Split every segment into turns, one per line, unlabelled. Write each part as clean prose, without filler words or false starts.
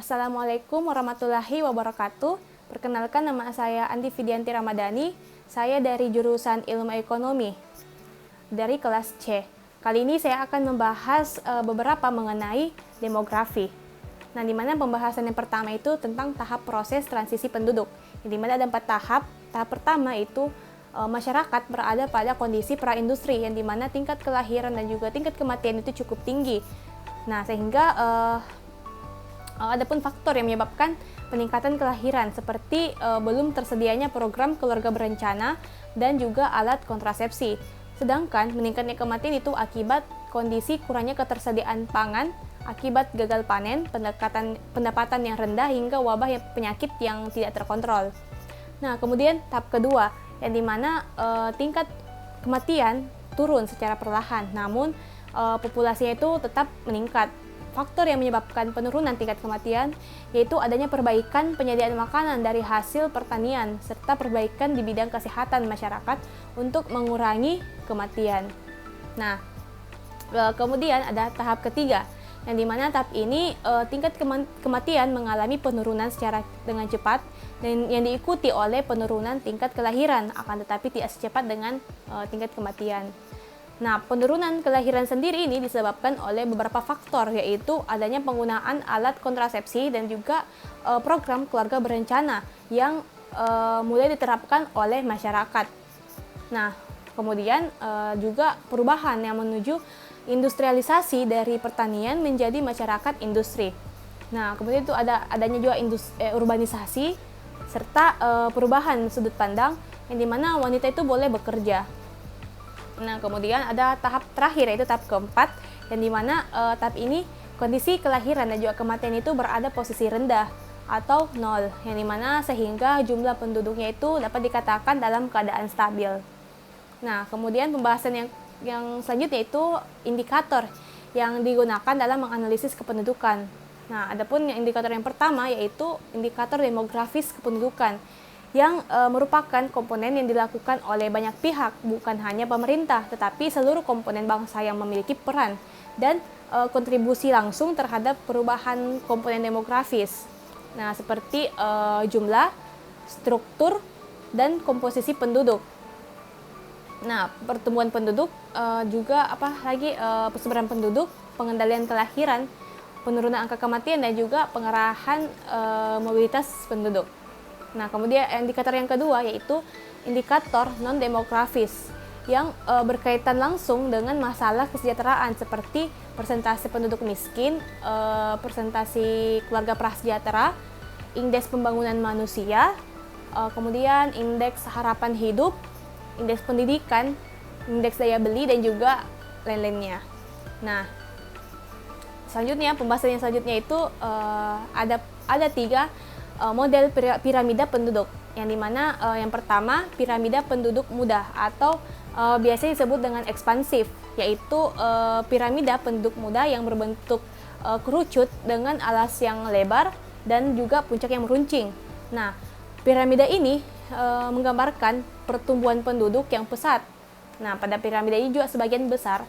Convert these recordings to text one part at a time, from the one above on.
Assalamualaikum warahmatullahi wabarakatuh. Perkenalkan, nama saya Andi Fidianti Ramadhani. Saya dari jurusan Ilmu Ekonomi dari kelas C. Kali ini saya akan membahas beberapa mengenai demografi. Nah, di mana pembahasan yang pertama itu tentang tahap proses transisi penduduk. Di mana ada 4 tahap. Tahap pertama itu masyarakat berada pada kondisi praindustri, yang dimana tingkat kelahiran dan juga tingkat kematian itu cukup tinggi. Nah, sehingga ada pun faktor yang menyebabkan peningkatan kelahiran seperti belum tersedianya program keluarga berencana dan juga alat kontrasepsi. Sedangkan meningkatnya kematian itu akibat kondisi kurangnya ketersediaan pangan, akibat gagal panen, pendapatan yang rendah, hingga wabah penyakit yang tidak terkontrol. Nah, kemudian tahap kedua, yang dimana tingkat kematian turun secara perlahan, namun populasinya itu tetap meningkat. Faktor yang menyebabkan penurunan tingkat kematian yaitu adanya perbaikan penyediaan makanan dari hasil pertanian serta perbaikan di bidang kesehatan masyarakat untuk mengurangi kematian. Nah, kemudian ada tahap ketiga, yang dimana tahap ini tingkat kematian mengalami penurunan dengan cepat dan yang diikuti oleh penurunan tingkat kelahiran, akan tetapi tidak secepat dengan tingkat kematian. Nah, penurunan kelahiran sendiri ini disebabkan oleh beberapa faktor, yaitu adanya penggunaan alat kontrasepsi dan juga program keluarga berencana yang mulai diterapkan oleh masyarakat. Nah, kemudian juga perubahan yang menuju industrialisasi dari pertanian menjadi masyarakat industri. Nah, kemudian itu adanya juga urbanisasi serta perubahan sudut pandang yang dimana wanita itu boleh bekerja. Nah, kemudian ada tahap terakhir, yaitu tahap keempat, yang dimana tahap ini kondisi kelahiran dan juga kematian itu berada posisi rendah atau nol, yang dimana sehingga jumlah penduduknya itu dapat dikatakan dalam keadaan stabil. Nah, kemudian pembahasan yang selanjutnya itu indikator yang digunakan dalam menganalisis kependudukan. Nah, adapun indikator yang pertama yaitu indikator demografis kependudukan, yang merupakan komponen yang dilakukan oleh banyak pihak, bukan hanya pemerintah, tetapi seluruh komponen bangsa yang memiliki peran dan kontribusi langsung terhadap perubahan komponen demografis. Nah, seperti jumlah, struktur, dan komposisi penduduk. Nah, pertumbuhan penduduk, juga persebaran penduduk, pengendalian kelahiran, penurunan angka kematian, dan juga pengarahan mobilitas penduduk. Nah, kemudian indikator yang kedua yaitu indikator non-demografis yang berkaitan langsung dengan masalah kesejahteraan seperti persentase penduduk miskin, persentase keluarga prasejahtera, indeks pembangunan manusia, kemudian indeks harapan hidup, indeks pendidikan, indeks daya beli, dan juga lain-lainnya. Nah, selanjutnya pembahasan yang selanjutnya itu ada 3 model piramida penduduk, yang dimana yang pertama piramida penduduk muda atau biasanya disebut dengan ekspansif, yaitu piramida penduduk muda yang berbentuk kerucut dengan alas yang lebar dan juga puncak yang meruncing. Nah, piramida ini menggambarkan pertumbuhan penduduk yang pesat. Nah, pada piramida ini juga sebagian besar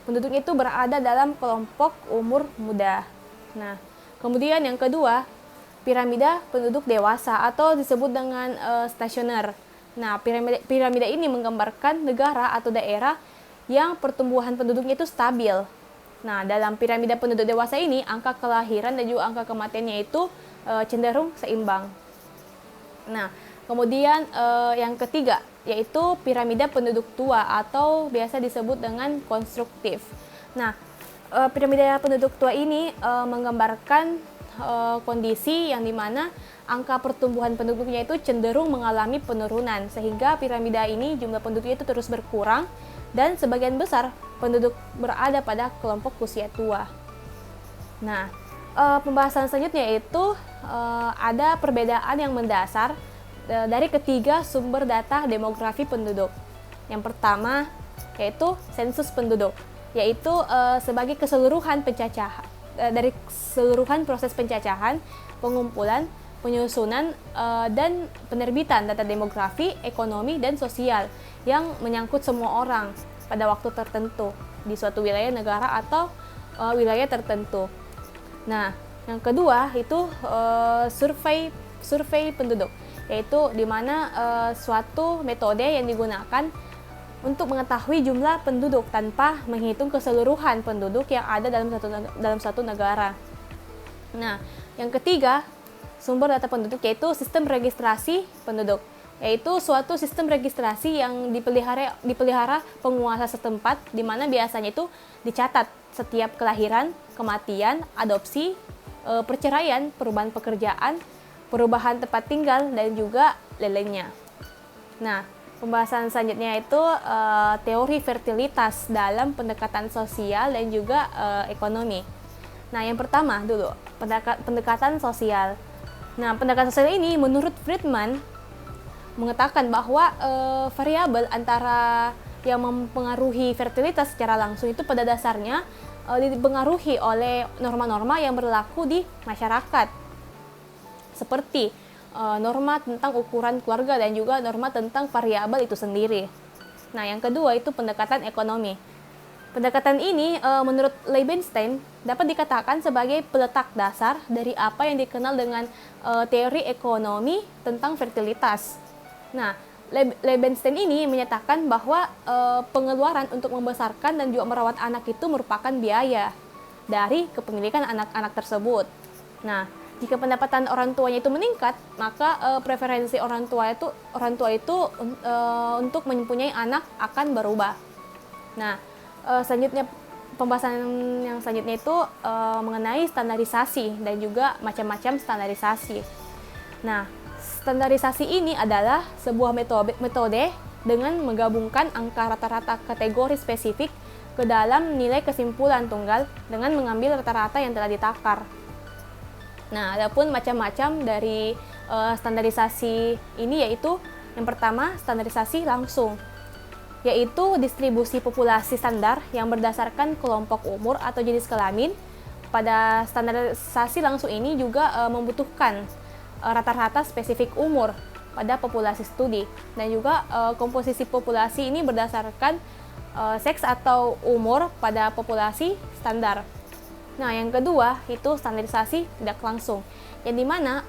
penduduk itu berada dalam kelompok umur muda. Nah, kemudian yang kedua, piramida penduduk dewasa atau disebut dengan stasioner. Nah, piramida ini menggambarkan negara atau daerah yang pertumbuhan penduduknya itu stabil. Nah, dalam piramida penduduk dewasa ini, angka kelahiran dan juga angka kematiannya itu cenderung seimbang. Nah, kemudian yang ketiga yaitu piramida penduduk tua atau biasa disebut dengan konstruktif. Nah, piramida penduduk tua ini menggambarkan kondisi yang dimana angka pertumbuhan penduduknya itu cenderung mengalami penurunan, sehingga piramida ini jumlah penduduknya itu terus berkurang dan sebagian besar penduduk berada pada kelompok usia tua. Nah, pembahasan selanjutnya yaitu ada perbedaan yang mendasar dari ketiga sumber data demografi penduduk. Yang pertama yaitu sensus penduduk, yaitu sebagai keseluruhan pencacahan dari keseluruhan proses pencacahan, pengumpulan, penyusunan, dan penerbitan data demografi, ekonomi, dan sosial yang menyangkut semua orang pada waktu tertentu di suatu wilayah negara atau wilayah tertentu. Nah, Yang kedua itu survei penduduk, yaitu di mana suatu metode yang digunakan untuk mengetahui jumlah penduduk tanpa menghitung keseluruhan penduduk yang ada dalam satu negara. Nah, yang ketiga, sumber data penduduk yaitu sistem registrasi penduduk, yaitu suatu sistem registrasi yang dipelihara penguasa setempat, di mana biasanya itu dicatat setiap kelahiran, kematian, adopsi, perceraian, perubahan pekerjaan, perubahan tempat tinggal, dan juga lainnya. Nah, pembahasan selanjutnya itu teori fertilitas dalam pendekatan sosial dan juga ekonomi. Nah, yang pertama dulu, pendekatan sosial. Nah, pendekatan sosial ini menurut Friedman mengatakan bahwa variabel antara yang mempengaruhi fertilitas secara langsung itu pada dasarnya dipengaruhi oleh norma-norma yang berlaku di masyarakat, seperti norma tentang ukuran keluarga dan juga norma tentang variabel itu sendiri. Nah, yang kedua itu pendekatan ekonomi. Pendekatan ini menurut Leibenstein dapat dikatakan sebagai peletak dasar dari apa yang dikenal dengan teori ekonomi tentang fertilitas. Nah, Leibenstein ini menyatakan bahwa pengeluaran untuk membesarkan dan juga merawat anak itu merupakan biaya dari kepemilikan anak-anak tersebut. Nah, jika pendapatan orang tuanya itu meningkat, maka preferensi orang tua itu untuk mempunyai anak akan berubah. Nah, selanjutnya pembahasan yang selanjutnya itu mengenai standarisasi dan juga macam-macam standarisasi. Nah, standarisasi ini adalah sebuah metode dengan menggabungkan angka rata-rata kategori spesifik ke dalam nilai kesimpulan tunggal dengan mengambil rata-rata yang telah ditakar. Nah, adapun macam-macam dari standarisasi ini yaitu yang pertama standarisasi langsung, yaitu distribusi populasi standar yang berdasarkan kelompok umur atau jenis kelamin. Pada standarisasi langsung ini juga membutuhkan rata-rata spesifik umur pada populasi studi, dan juga komposisi populasi ini berdasarkan seks atau umur pada populasi standar. Nah, yang kedua itu standarisasi tidak langsung, yang dimana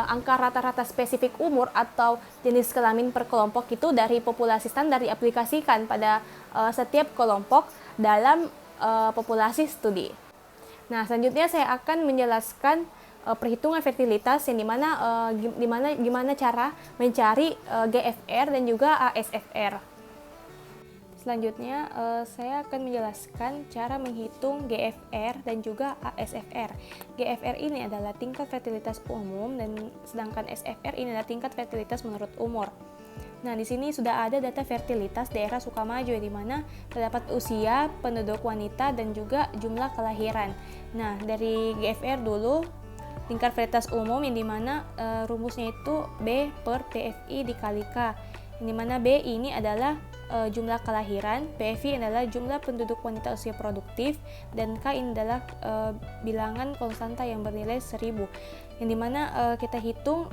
angka rata-rata spesifik umur atau jenis kelamin per kelompok itu dari populasi standar diaplikasikan pada setiap kelompok dalam populasi studi. Nah, selanjutnya saya akan menjelaskan perhitungan fertilitas yang gimana cara mencari GFR dan juga ASFR. Selanjutnya, saya akan menjelaskan cara menghitung GFR dan juga ASFR. GFR ini adalah tingkat fertilitas umum, dan sedangkan SFR ini adalah tingkat fertilitas menurut umur. Nah, di sini sudah ada data fertilitas daerah Sukamaju, di mana terdapat usia, penduduk wanita, dan juga jumlah kelahiran. Nah, dari GFR dulu, tingkat fertilitas umum yang dimana rumusnya itu B per PFI dikali K, yang dimana B ini adalah jumlah kelahiran, PFI adalah jumlah penduduk wanita usia produktif, dan K ini adalah bilangan konstanta yang bernilai 1000, yang dimana kita hitung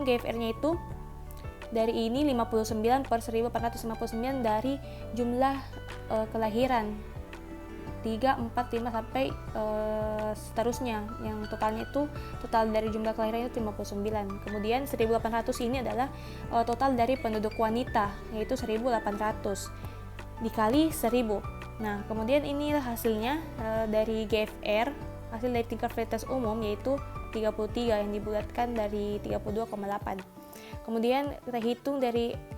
GFR-nya itu dari ini 59 per 1459 dari jumlah kelahiran 3, 4, 5 sampai seterusnya, yang totalnya itu total dari jumlah kelahiran itu 59. Kemudian 1800 ini adalah total dari penduduk wanita, yaitu 1800 dikali 1000. Nah, kemudian inilah hasilnya dari GFR, hasil dari tingkat fertilitas umum yaitu 33 yang dibulatkan dari 32,8. Kemudian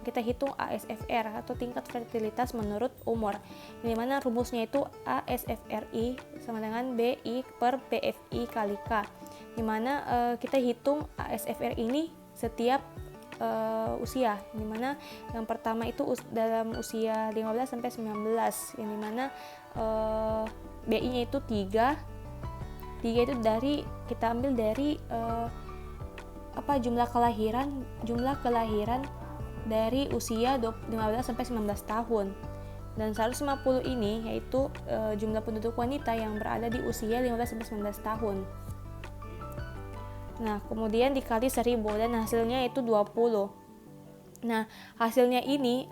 kita hitung ASFR atau tingkat fertilitas menurut umur, di mana rumusnya itu ASFRI sama dengan BI per PFI kali K, di mana kita hitung ASFR ini setiap usia, di mana yang pertama itu dalam usia 15 sampai 19, yang dimana BI-nya itu 3 itu kita ambil dari jumlah kelahiran dari usia 15 sampai 19 tahun. Dan 150 ini yaitu jumlah penduduk wanita yang berada di usia 15 sampai 19 tahun. Nah, kemudian dikali 1000 dan hasilnya itu 20. Nah, hasilnya ini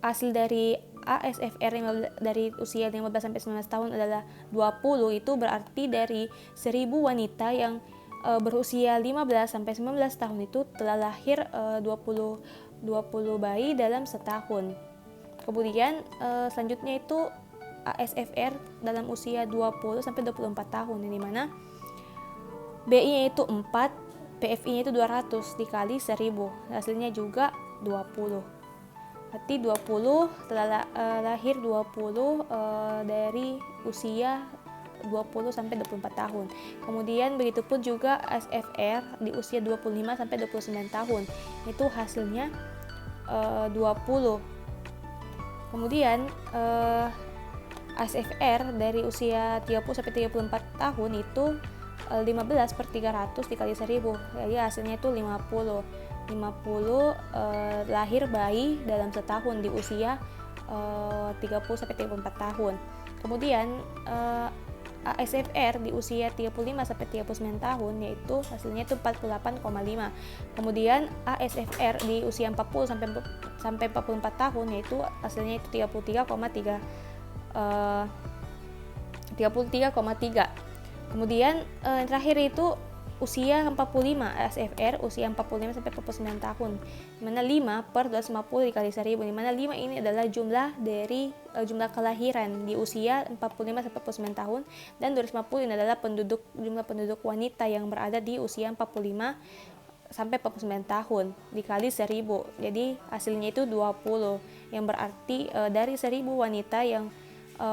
hasil dari ASFR dari usia 15 sampai 19 tahun adalah 20, itu berarti dari 1000 wanita yang berusia 15 sampai 19 tahun itu telah lahir 20 bayi dalam setahun. Kemudian selanjutnya itu ASFR dalam usia 20 sampai 24 tahun, di mana BI-nya itu 4, PFI-nya itu 200 dikali 1000, hasilnya juga 20. Berarti 20 telah lahir 20 dari usia 20 sampai 24 tahun. Kemudian begitu pun juga ASFR di usia 25 sampai 29 tahun. Itu hasilnya 20. Kemudian ASFR dari usia 30 sampai 34 tahun itu 15 per 300 dikali 1000. Jadi hasilnya itu 50 lahir bayi dalam setahun di usia 30 sampai 34 tahun. Kemudian ASFR di usia 35 sampai 39 tahun yaitu hasilnya itu 48,5. Kemudian ASFR di usia 40 sampai 44 tahun yaitu hasilnya itu 33,3. Kemudian terakhir itu usia 45, ASFR usia 45 sampai 49 tahun, di mana 5 per 250 dikali 1000, di mana 5 ini adalah jumlah dari jumlah kelahiran di usia 45 sampai 49 tahun, dan 250 ini adalah jumlah penduduk wanita yang berada di usia 45 sampai 49 tahun dikali 1000. Jadi hasilnya itu 20, yang berarti dari 1000 wanita yang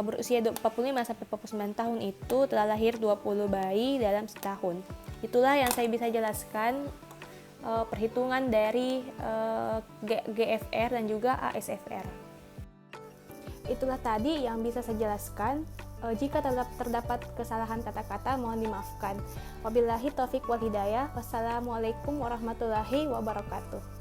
berusia 45 sampai 49 tahun itu telah lahir 20 bayi dalam setahun. Itulah yang saya bisa jelaskan perhitungan dari GFR dan juga ASFR. Itulah tadi yang bisa saya jelaskan. Jika terdapat kesalahan kata-kata mohon dimaafkan. Wabillahi taufik wal hidayah. Wassalamualaikum warahmatullahi wabarakatuh.